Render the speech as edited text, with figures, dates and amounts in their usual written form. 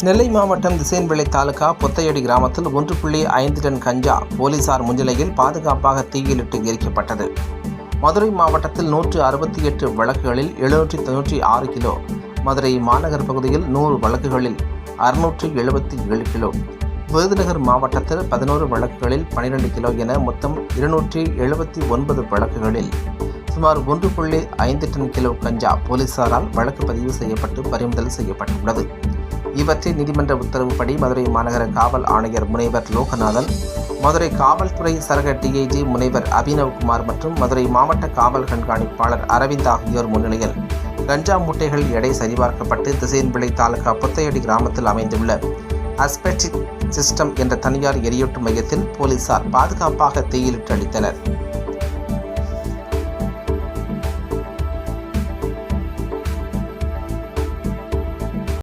நெல்லை மாவட்டம் திசையன்விளை தாலுகா பொத்தையடி கிராமத்தில் 1.5 டன் கஞ்சா போலீசார் முன்னிலையில் பாதுகாப்பாக தீயிலிட்டு எரிக்கப்பட்டது. மதுரை மாவட்டத்தில் 168 வழக்குகளில் 796 கிலோ, மதுரை மாநகர் பகுதியில் 100 வழக்குகளில் 677 கிலோ, விருதுநகர் மாவட்டத்தில் 11 வழக்குகளில் 12 கிலோ என மொத்தம் 279 வழக்குகளில் சுமார் 1.5 டன் கிலோ கஞ்சா போலீசாரால் வழக்கு பதிவு செய்யப்பட்டு பறிமுதல் செய்யப்பட்டுள்ளது. இவற்றை நீதிமன்ற உத்தரவுப்படி மதுரை மாநகர காவல் ஆணையர் முனைவர் லோகநாதன், மதுரை காவல்துறை சரக டிஐஜி முனைவர் அபினவ்குமார் மற்றும் மதுரை மாவட்ட காவல் கண்காணிப்பாளர் அரவிந்த் ஆகியோர் முன்னிலையில் கஞ்சா மூட்டைகள் எடை சரிபார்க்கப்பட்டு திசையன்விளை தாலுகா பொத்தையடி கிராமத்தில் அமைந்துள்ள அஸ்பெக்டிக் சிஸ்டம் என்ற தனியார் எரியூட்டு மையத்தில் போலீசார் பாதுகாப்பாக தீயிலிட்டு அளித்தனர்.